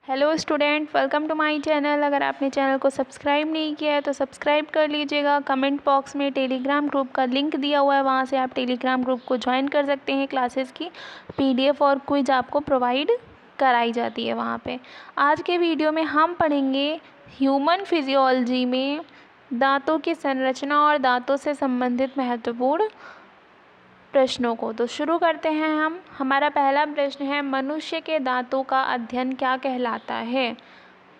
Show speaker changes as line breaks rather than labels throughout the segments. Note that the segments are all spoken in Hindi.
Hello student, welcome to my channel. अगर आपने चैनल को सब्सक्राइब नहीं किया है तो सब्सक्राइब कर लीजिएगा। कमेंट बॉक्स में टेलीग्राम ग्रुप का लिंक दिया हुआ है, वहाँ से आप टेलीग्राम ग्रुप को ज्वाइन कर सकते हैं। क्लासेस की पीडीएफ और क्विज आपको प्रोवाइड कराई जाती है वहाँ पे। आज के वीडियो में हम पढ़ेंगे ह्यूमन फिजियोलॉजी में दांतों की संरचना और दांतों से संबंधित महत्वपूर्ण प्रश्नों को। तो शुरू करते हैं हम। हमारा पहला प्रश्न है, मनुष्य के दांतों का अध्ययन क्या कहलाता है?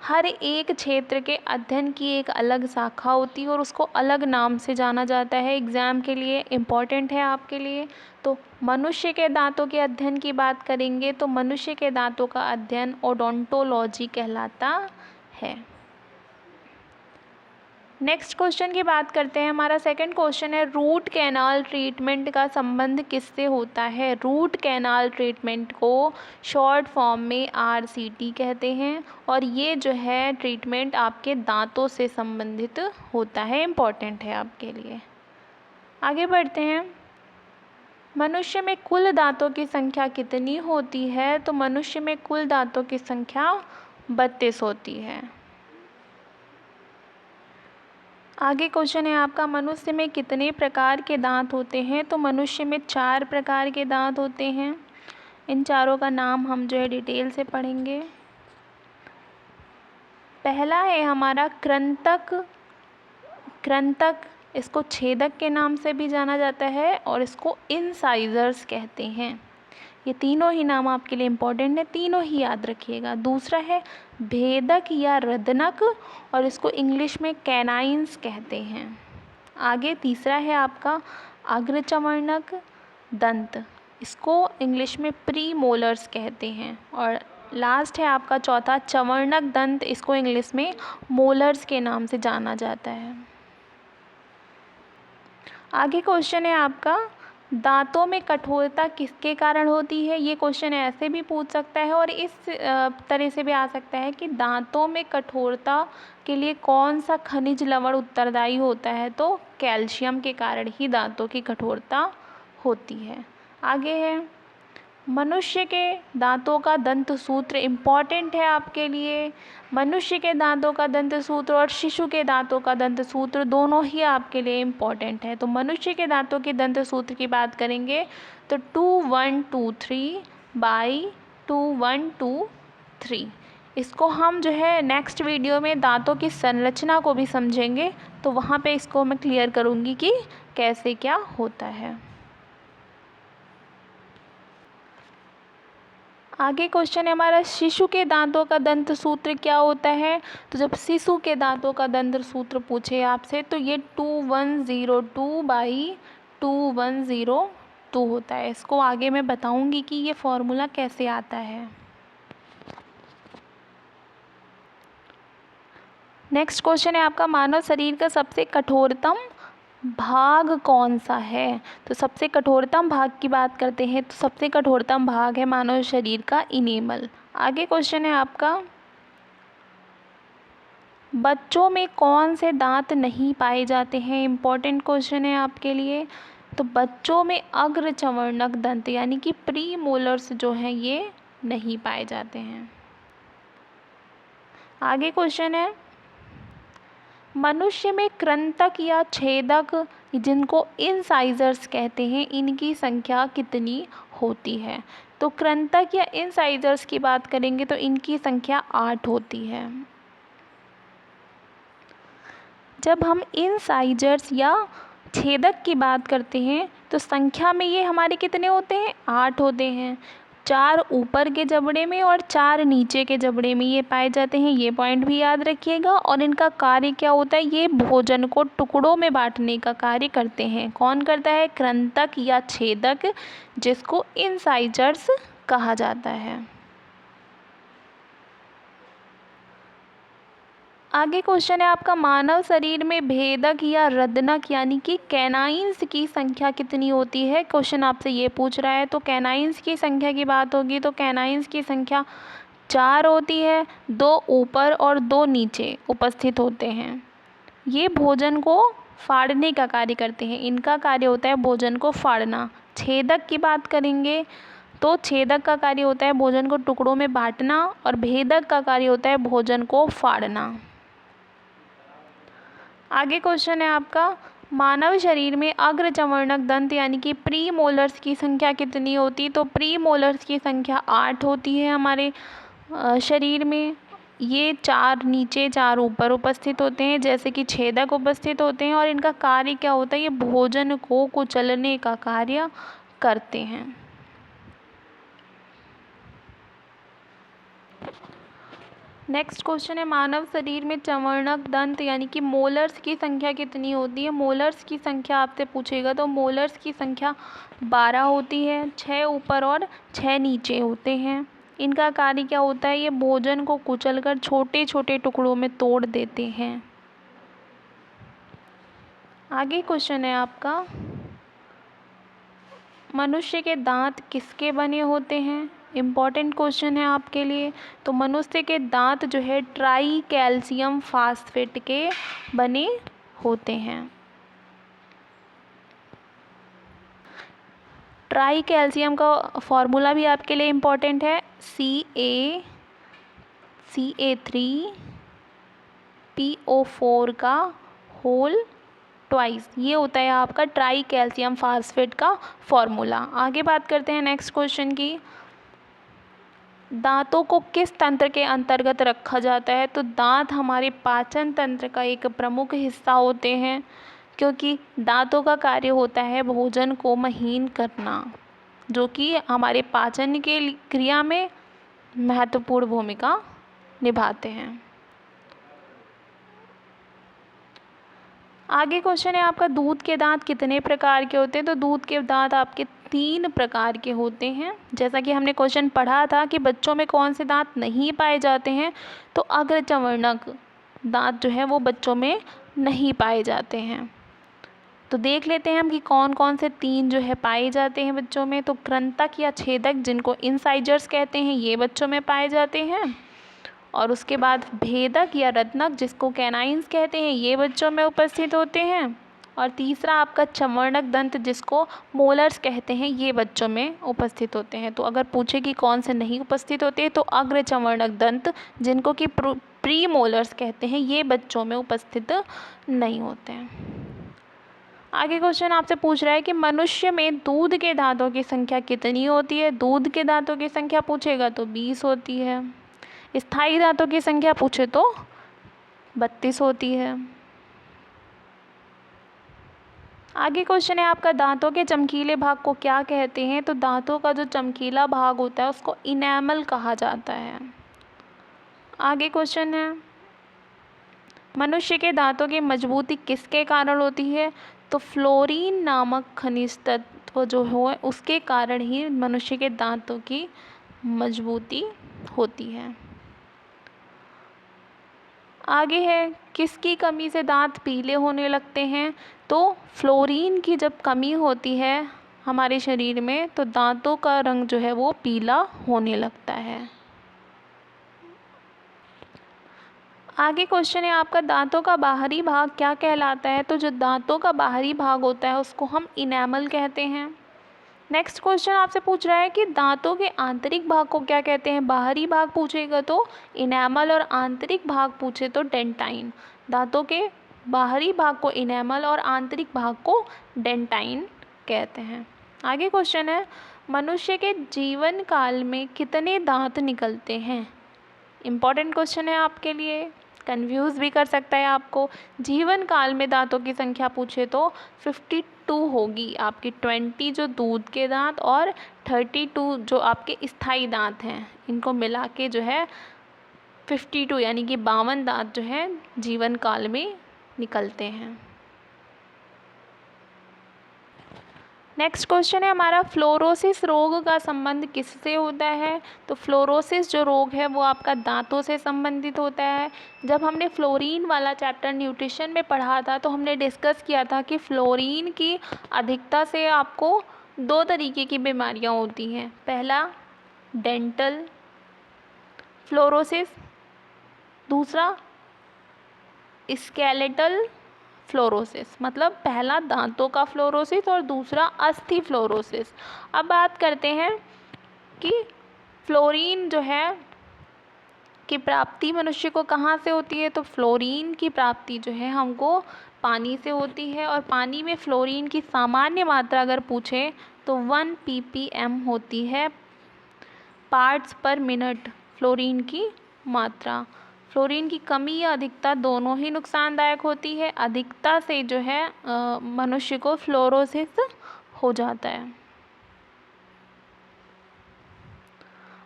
हर एक क्षेत्र के अध्ययन की एक अलग शाखा होती है और उसको अलग नाम से जाना जाता है। एग्ज़ाम के लिए इम्पॉर्टेंट है आपके लिए। तो मनुष्य के दांतों के अध्ययन की बात करेंगे तो मनुष्य के दांतों का अध्ययन ओडोंटोलॉजी कहलाता है। नेक्स्ट क्वेश्चन की बात करते हैं। हमारा सेकंड क्वेश्चन है, रूट कैनाल ट्रीटमेंट का संबंध किससे होता है? रूट कैनाल ट्रीटमेंट को शॉर्ट फॉर्म में RCT कहते हैं और ये जो है ट्रीटमेंट आपके दांतों से संबंधित होता है। इम्पॉर्टेंट है आपके लिए। आगे बढ़ते हैं। मनुष्य में कुल दांतों की संख्या कितनी होती है? तो मनुष्य में कुल दांतों की संख्या 32 होती है। आगे क्वेश्चन है आपका, मनुष्य में कितने प्रकार के दांत होते हैं? तो मनुष्य में 4 प्रकार के दांत होते हैं। इन चारों का नाम हम जो है डिटेल से पढ़ेंगे। पहला है हमारा कृंतक। कृंतक, इसको छेदक के नाम से भी जाना जाता है और इसको इंसाइजर्स कहते हैं। ये तीनों ही नाम आपके लिए इम्पोर्टेंट है, तीनों ही याद रखिएगा। दूसरा है भेदक या रदनक और इसको इंग्लिश में कैनाइन्स कहते हैं। आगे तीसरा है आपका अग्रचवर्णक दंत, इसको इंग्लिश में प्रीमोलर्स कहते हैं। और लास्ट है आपका चौथा चवर्णक दंत, इसको इंग्लिश में मोलर्स के नाम से जाना जाता है। आगे क्वेश्चन है आपका, दांतों में कठोरता किसके कारण होती है? ये क्वेश्चन ऐसे भी पूछ सकता है और इस तरह से भी आ सकता है कि दांतों में कठोरता के लिए कौन सा खनिज लवण उत्तरदायी होता है? तो कैल्शियम के कारण ही दांतों की कठोरता होती है। आगे है, मनुष्य के दांतों का दंत सूत्र इम्पॉर्टेंट है आपके लिए। मनुष्य के दांतों का दंत सूत्र और शिशु के दांतों का दंत सूत्र दोनों ही आपके लिए इम्पॉर्टेंट है। तो मनुष्य के दांतों के दंत सूत्र की बात करेंगे तो 2123/2123। इसको हम जो है नेक्स्ट वीडियो में दांतों की संरचना को भी समझेंगे, तो वहाँ पे इसको मैं क्लियर करूँगी कि कैसे क्या होता है। आगे क्वेश्चन है हमारा, शिशु के दांतों का दंत सूत्र क्या होता है? तो जब शिशु के दांतों का दंत सूत्र पूछे आपसे तो ये 2102/2102 होता है। इसको आगे मैं बताऊंगी कि ये फॉर्मूला कैसे आता है। नेक्स्ट क्वेश्चन है आपका, मानव शरीर का सबसे कठोरतम भाग कौन सा है? तो सबसे कठोरतम भाग की बात करते हैं तो सबसे कठोरतम भाग है मानव शरीर का इनेमल। आगे क्वेश्चन है आपका, बच्चों में कौन से दांत नहीं पाए जाते हैं? इम्पॉर्टेंट क्वेश्चन है आपके लिए। तो बच्चों में अग्रचवर्णक दंत यानी कि प्री मोलर्स जो हैं ये नहीं पाए जाते हैं। आगे क्वेश्चन है, मनुष्य में कृंतक या छेदक जिनको इंसाइजर्स कहते हैं, इनकी संख्या कितनी होती है? तो कृंतक या इंसाइजर्स की बात करेंगे तो इनकी संख्या 8 होती है। जब हम इंसाइजर्स या छेदक की बात करते हैं तो संख्या में ये हमारे कितने होते हैं? 8 होते हैं। 4 ऊपर के जबड़े में और 4 नीचे के जबड़े में ये पाए जाते हैं। ये पॉइंट भी याद रखिएगा। और इनका कार्य क्या होता है? ये भोजन को टुकड़ों में बांटने का कार्य करते हैं। कौन करता है? कृंतक या छेदक, जिसको इंसाइजर्स कहा जाता है। आगे क्वेश्चन है आपका, मानव शरीर में भेदक या रदनक यानी कि कैनाइन्स की संख्या कितनी होती है? क्वेश्चन आपसे ये पूछ रहा है। तो कैनाइन्स की संख्या की बात होगी तो कैनाइन्स की संख्या 4 होती है। 2 ऊपर और 2 नीचे उपस्थित होते हैं। ये भोजन को फाड़ने का कार्य करते हैं। इनका कार्य होता है भोजन को फाड़ना। छेदक की बात करेंगे तो छेदक का कार्य होता है भोजन को टुकड़ों में बांटना और भेदक का कार्य होता है भोजन को फाड़ना। आगे क्वेश्चन है आपका, मानव शरीर में अग्रचर्वणक दंत यानी कि प्री मोलर्स की संख्या कितनी होती है? तो प्री मोलर्स की संख्या 8 होती है हमारे शरीर में। ये 4 नीचे 4 ऊपर उपस्थित होते हैं, जैसे कि छेदक उपस्थित होते हैं, और इनका कार्य क्या होता है? ये भोजन को कुचलने का कार्य करते हैं। नेक्स्ट क्वेश्चन है, मानव शरीर में चर्वणक दंत यानी कि मोलर्स की संख्या कितनी होती है? मोलर्स की संख्या आपसे पूछेगा तो मोलर्स की संख्या 12 होती है। 6 ऊपर और 6 नीचे होते हैं। इनका कार्य क्या होता है? ये भोजन को कुचलकर छोटे छोटे टुकड़ों में तोड़ देते हैं। आगे क्वेश्चन है आपका, मनुष्य के दांत किसके बने होते हैं? इम्पॉर्टेंट क्वेश्चन है आपके लिए। तो मनुष्य के दांत जो है ट्राई कैल्शियम फास्फेट के बने होते हैं। ट्राई कैल्शियम का फॉर्मूला भी आपके लिए इम्पॉर्टेंट है, CaCO3PO4 का होल ट्वाइस। ये होता है आपका ट्राई कैल्शियम फास्फेट का फॉर्मूला। आगे बात करते हैं नेक्स्ट क्वेश्चन की, दांतों को किस तंत्र के अंतर्गत रखा जाता है? तो दांत हमारे पाचन तंत्र का एक प्रमुख हिस्सा होते हैं, क्योंकि दांतों का कार्य होता है भोजन को महीन करना, जो कि हमारे पाचन के क्रिया में महत्वपूर्ण भूमिका निभाते हैं। आगे क्वेश्चन है आपका, दूध के दांत कितने प्रकार के होते हैं? तो दूध के दांत आपके 3 प्रकार के होते हैं। जैसा कि हमने क्वेश्चन पढ़ा था कि बच्चों में कौन से दांत नहीं पाए जाते हैं, तो अग्रचर्वणक दांत जो है वो बच्चों में नहीं पाए जाते हैं। तो देख लेते हैं हम कि कौन कौन से 3 जो है पाए जाते हैं बच्चों में। तो कृंतक या छेदक, जिनको इंसाइजर्स कहते हैं, ये बच्चों में पाए जाते हैं। और उसके बाद भेदक या रत्नक, जिसको कैनाइंस कहते हैं, ये बच्चों में उपस्थित होते हैं। और तीसरा आपका चर्वणक दंत, जिसको मोलर्स कहते हैं, ये बच्चों में उपस्थित होते हैं। तो अगर पूछे कि कौन से नहीं उपस्थित होते, तो अग्र चर्वणक दंत, जिनको कि प्री मोलर्स कहते हैं, ये बच्चों में उपस्थित नहीं होते हैं। आगे क्वेश्चन आपसे पूछ रहा है कि मनुष्य में दूध के दांतों की संख्या कितनी होती है? दूध के दांतों की संख्या पूछेगा तो 20 होती है। स्थायी दांतों की संख्या पूछे तो 32 होती है। आगे क्वेश्चन है आपका, दांतों के चमकीले भाग को क्या कहते हैं? तो दांतों का जो चमकीला भाग होता है उसको इनेमल कहा जाता है। आगे क्वेश्चन है, मनुष्य के दांतों की मजबूती किसके कारण होती है? तो फ्लोरीन नामक खनिज तत्व जो हो उसके कारण ही मनुष्य के दांतों की मजबूती होती है। आगे है, किसकी कमी से दांत पीले होने लगते हैं? तो फ्लोरीन की जब कमी होती है हमारे शरीर में, तो दांतों का रंग जो है वो पीला होने लगता है। आगे क्वेश्चन है आपका, दांतों का बाहरी भाग क्या कहलाता है? तो जो दांतों का बाहरी भाग होता है उसको हम इनेमल कहते हैं। नेक्स्ट क्वेश्चन आपसे पूछ रहा है कि दांतों के आंतरिक भाग को क्या कहते हैं? बाहरी भाग पूछेगा तो इनेमल और आंतरिक भाग पूछे तो डेंटाइन। दांतों के बाहरी भाग को इनेमल और आंतरिक भाग को डेंटाइन कहते हैं। आगे क्वेश्चन है, मनुष्य के जीवन काल में कितने दांत निकलते हैं? इम्पॉर्टेंट क्वेश्चन है आपके लिए, कंफ्यूज भी कर सकता है आपको। जीवन काल में दांतों की संख्या पूछे तो 52 होगी आपकी। 20 जो दूध के दांत और 32 जो आपके स्थायी दांत हैं, इनको मिला के जो है 52 यानी कि 52 दांत जो है जीवन काल में निकलते हैं। नेक्स्ट क्वेश्चन है हमारा, फ्लोरोसिस रोग का संबंध किससे होता है? तो फ्लोरोसिस जो रोग है वो आपका दांतों से संबंधित होता है। जब हमने फ्लोरीन वाला चैप्टर न्यूट्रिशन में पढ़ा था तो हमने डिस्कस किया था कि फ्लोरीन की अधिकता से आपको 2 तरीके की बीमारियां होती हैं। पहला डेंटल फ्लोरोसिस, दूसरा स्केलेटल फ्लोरोसिस। मतलब पहला दांतों का फ्लोरोसिस और दूसरा अस्थि फ्लोरोसिस। अब बात करते हैं कि फ्लोरीन जो है की प्राप्ति मनुष्य को कहाँ से होती है, तो फ्लोरीन की प्राप्ति जो है हमको पानी से होती है। और पानी में फ्लोरीन की सामान्य मात्रा अगर पूछे तो 1 ppm होती है, पार्ट्स पर मिनट फ्लोरीन की मात्रा। फ्लोरीन की कमी या अधिकता दोनों ही नुकसानदायक होती है। अधिकता से जो है मनुष्य को फ्लोरोसिस हो जाता है।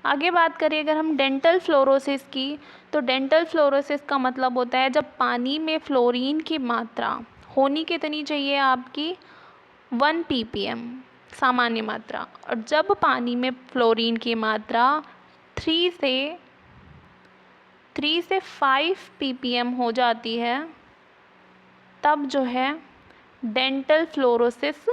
आगे बात करें अगर हम डेंटल फ्लोरोसिस की, तो डेंटल फ्लोरोसिस का मतलब होता है जब पानी में फ्लोरीन की मात्रा होनी कितनी चाहिए आपकी 1 ppm सामान्य मात्रा, और जब पानी में फ्लोरीन की मात्रा 3 से 5 ppm हो जाती है, तब जो है डेंटल फ्लोरोसिस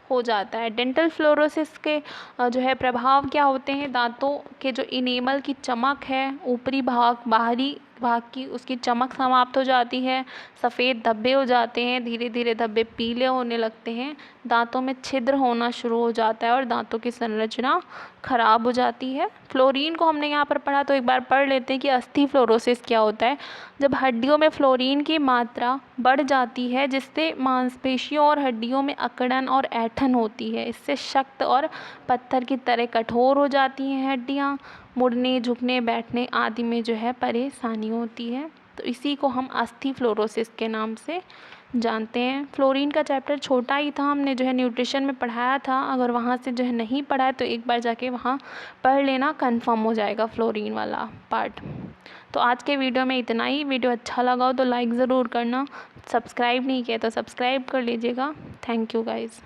हो जाता है। डेंटल फ्लोरोसिस के जो है प्रभाव क्या होते हैं, दांतों के जो इनेमल की चमक है, ऊपरी भाग बाहरी भाग की उसकी चमक समाप्त हो जाती है, सफ़ेद धब्बे हो जाते हैं, धीरे धीरे धब्बे पीले होने लगते हैं, दांतों में छिद्र होना शुरू हो जाता है और दांतों की संरचना खराब हो जाती है। फ्लोरीन को हमने यहाँ पर पढ़ा, तो एक बार पढ़ लेते हैं कि अस्थि फ्लोरोसिस क्या होता है। जब हड्डियों में फ्लोरीन की मात्रा बढ़ जाती है जिससे मांसपेशियों और हड्डियों में अकड़न और ऐंठन होती है, इससे शक्त और पत्थर की तरह कठोर हो जाती हैं हड्डियाँ, मुड़ने झुकने बैठने आदि में जो है परेशानी होती है। तो इसी को हम अस्थि फ्लोरोसिस के नाम से जानते हैं। फ्लोरीन का चैप्टर छोटा ही था, हमने जो है न्यूट्रिशन में पढ़ाया था, अगर वहाँ से जो है नहीं पढ़ा है तो एक बार जाके वहाँ पढ़ लेना, कंफर्म हो जाएगा फ्लोरीन वाला पार्ट। तो आज के वीडियो में इतना ही। वीडियो अच्छा लगा हो तो लाइक ज़रूर करना, सब्सक्राइब नहीं किया तो सब्सक्राइब कर लीजिएगा। Thank you guys.